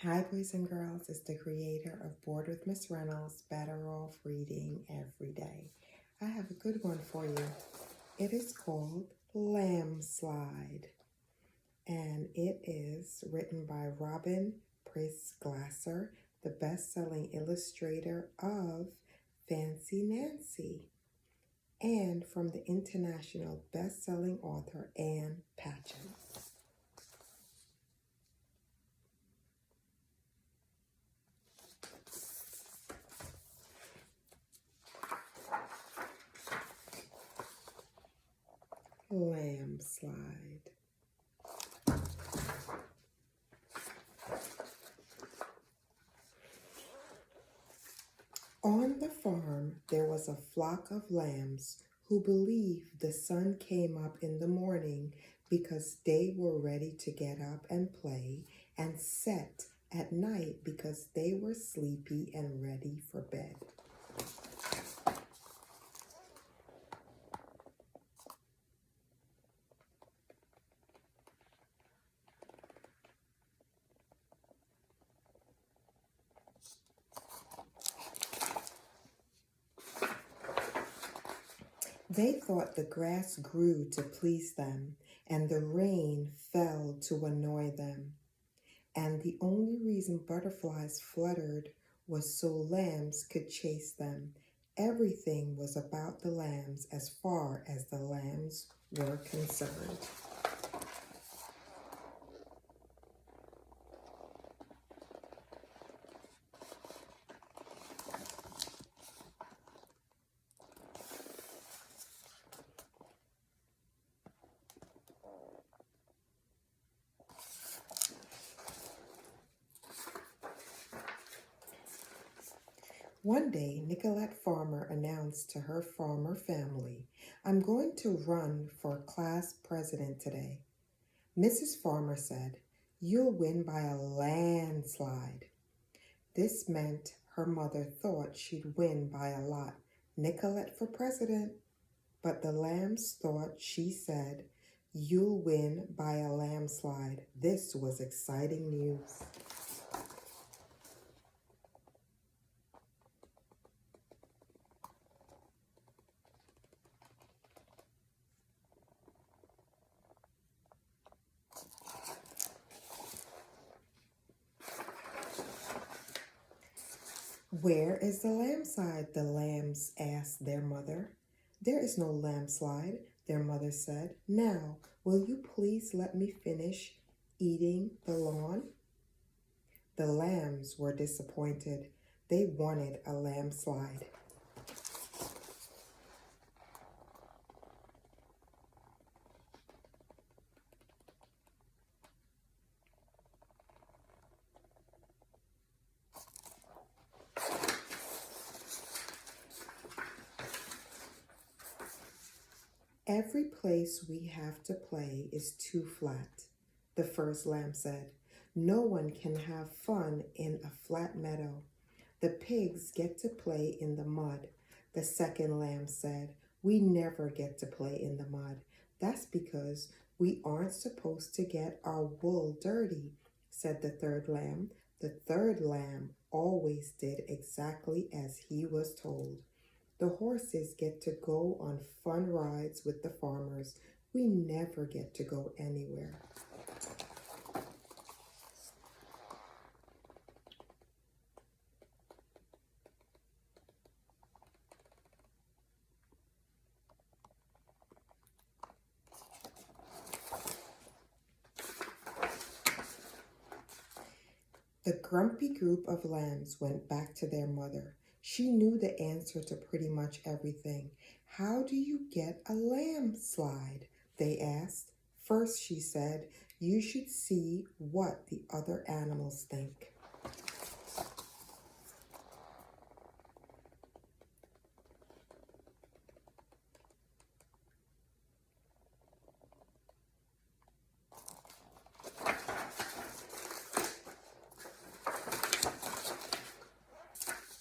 Hi, boys and girls. It's the creator of Bored with Miss Reynolds, Better Off Reading Every Day. I have a good one for you. It is called Lambslide, and it is written by Robin Price Glasser, the best-selling illustrator of Fancy Nancy, and from the international best-selling author Ann Patchen. Lambslide. On the farm, there was a flock of lambs who believed the sun came up in the morning because they were ready to get up and play, and set at night because they were sleepy and ready for bed. They thought the grass grew to please them, and the rain fell to annoy them. And the only reason butterflies fluttered was so lambs could chase them. Everything was about the lambs as far as the lambs were concerned. One day, Nicolette Farmer announced to her farmer family, "I'm going to run for class president today." Mrs. Farmer said, "You'll win by a landslide." This meant her mother thought she'd win by a lot. Nicolette for president. But the lambs thought she said, "You'll win by a landslide." This was exciting news. "Where is the landslide?" the lambs asked their mother. "There is no landslide," their mother said. "Now, will you please let me finish eating the lawn?" The lambs were disappointed. They wanted a landslide. "Every place we have to play is too flat," the first lamb said. "No one can have fun in a flat meadow. The pigs get to play in the mud." The second lamb said, "We never get to play in the mud. That's because we aren't supposed to get our wool dirty," said the third lamb. The third lamb always did exactly as he was told. "The horses get to go on fun rides with the farmers. We never get to go anywhere." The grumpy group of lambs went back to their mother. She knew the answer to pretty much everything. "How do you get a landslide?" they asked. "First," she said, "you should see what the other animals think."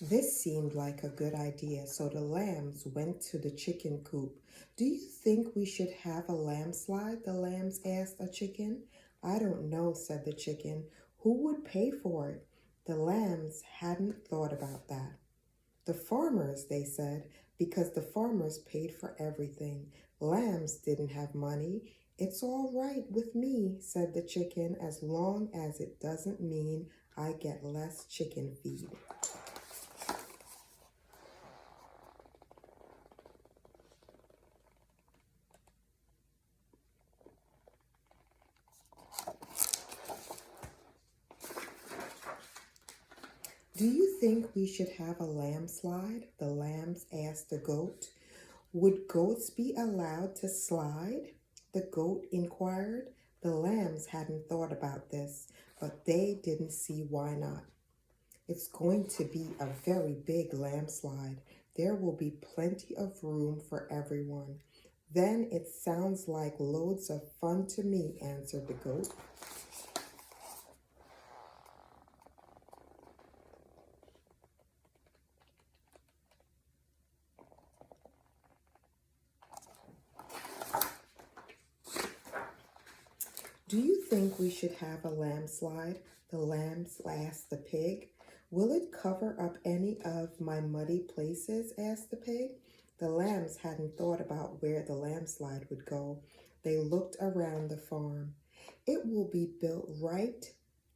This seemed like a good idea, so the lambs went to the chicken coop. "Do you think we should have a landslide?" the lambs asked a chicken. "I don't know," said the chicken. Who would pay for it? The lambs hadn't thought about that. The farmers, they said, because the farmers paid for everything. Lambs didn't have money. It's all right with me, said the chicken, as long as it doesn't mean I get less chicken feed. Do you think we should have a landslide? The lambs asked the goat. Would goats be allowed to slide? The goat inquired. The lambs hadn't thought about this, but they didn't see why not. It's going to be a very big landslide. There will be plenty of room for everyone. Then it sounds like loads of fun to me, answered the goat. Do you think we should have a landslide? The lambs asked the pig. Will it cover up any of my muddy places? Asked the pig. The lambs hadn't thought about where the landslide would go. They looked around the farm. It will be built right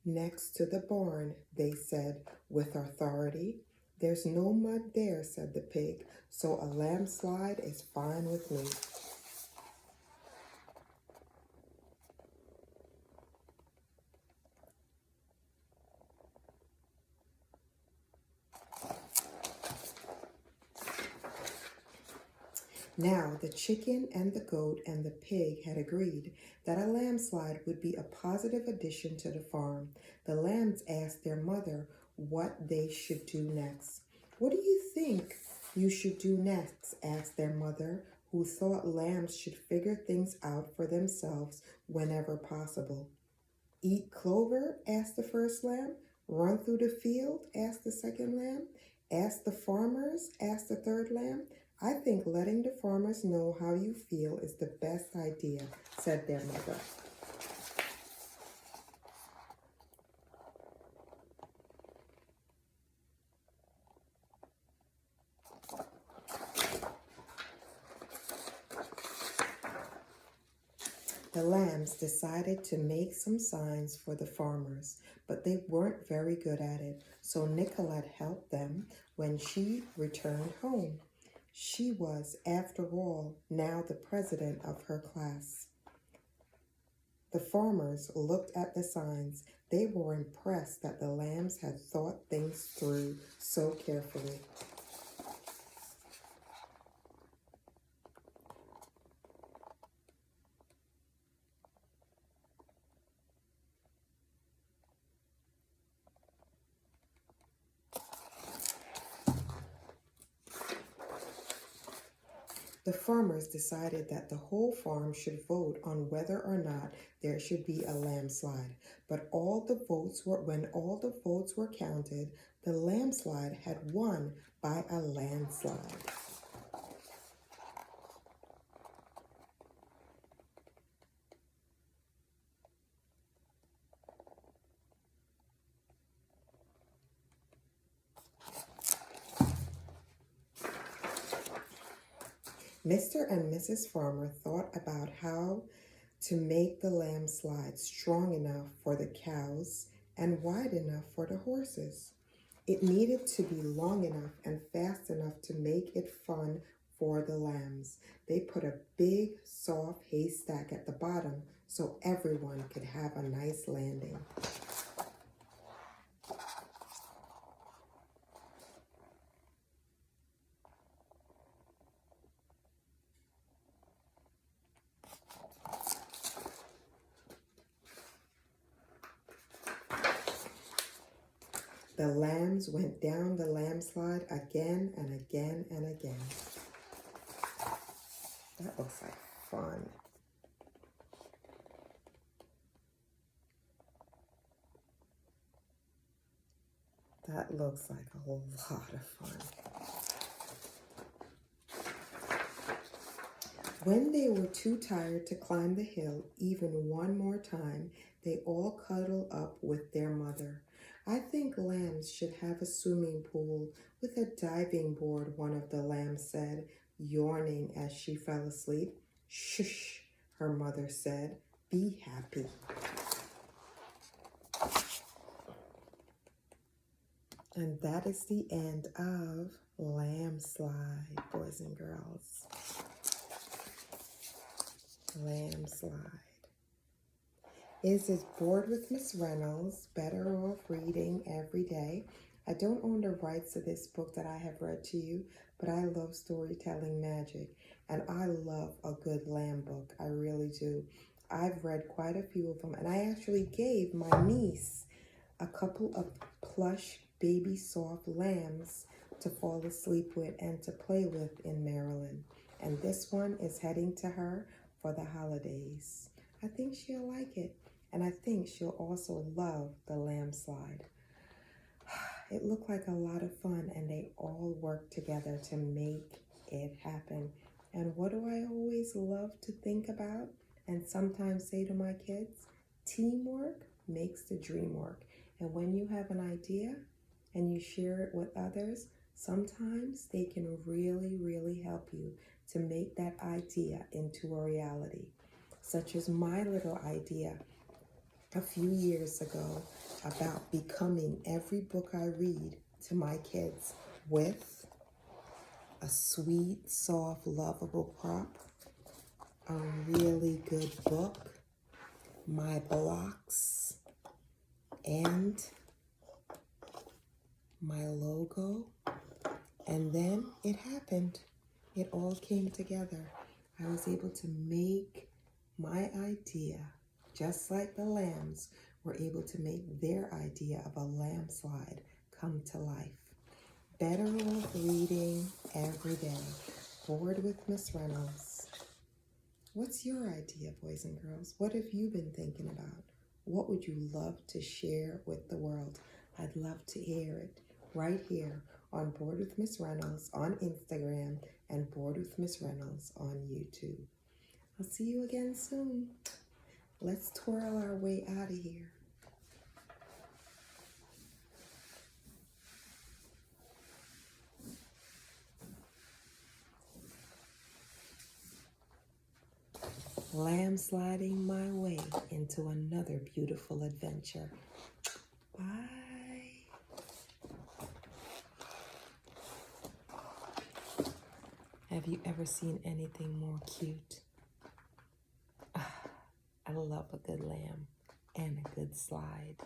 next to the barn, they said with authority. There's no mud there, said the pig, so a landslide is fine with me. Now the chicken and the goat and the pig had agreed that a landslide would be a positive addition to the farm. The lambs asked their mother what they should do next. What do you think you should do next? Asked their mother, who thought lambs should figure things out for themselves whenever possible. Eat clover? Asked the first lamb. Run through the field? Asked the second lamb. Ask the farmers? Asked the third lamb. I think letting the farmers know how you feel is the best idea, said their mother. The lambs decided to make some signs for the farmers, but they weren't very good at it, so Nicolette helped them when she returned home. She was, after all, now the president of her class. The farmers looked at the signs. They were impressed that the lambs had thought things through so carefully. The farmers decided that the whole farm should vote on whether or not there should be a landslide. But when all the votes were counted, the landslide had won by a landslide. Mr. and Mrs. Farmer thought about how to make the landslide strong enough for the cows and wide enough for the horses. It needed to be long enough and fast enough to make it fun for the lambs. They put a big, soft haystack at the bottom so everyone could have a nice landing. The lambs went down the landslide again and again and again. That looks like fun. That looks like a lot of fun. When they were too tired to climb the hill even one more time, They all cuddle up with their mother. I think lambs should have a swimming pool with a diving board, one of the lambs said, yawning as she fell asleep. Shush, her mother said. Be happy. And that is the end of Lambslide, boys and girls. Lambslide. Is it Bored with Miss Reynolds? Better off reading every day? I don't own the rights to this book that I have read to you, but I love storytelling magic, and I love a good lamb book. I really do. I've read quite a few of them, and I actually gave my niece a couple of plush baby soft lambs to fall asleep with and to play with in Maryland. And this one is heading to her for the holidays. I think she'll like it. And I think she'll also love the Lambslide. It looked like a lot of fun, and they all worked together to make it happen. And what do I always love to think about and sometimes say to my kids? Teamwork makes the dream work. And when you have an idea and you share it with others, sometimes they can really, really help you to make that idea into a reality. Such as my little idea a few years ago about becoming every book I read to my kids with a sweet, soft, lovable prop, a really good book, my blocks, and my logo. And then it happened. It all came together. I was able to make my idea, just like the lambs were able to make their idea of a Lambslide come to life. Better off reading every day. Bored with Miss Reynolds. What's your idea, boys and girls? What have you been thinking about? What would you love to share with the world? I'd love to hear it right here on Bored with Miss Reynolds on Instagram and Bored with Miss Reynolds on YouTube. I'll see you again soon. Let's twirl our way out of here. Lambsliding my way into another beautiful adventure. Bye. Have you ever seen anything more cute? I love a good lamb and a good slide.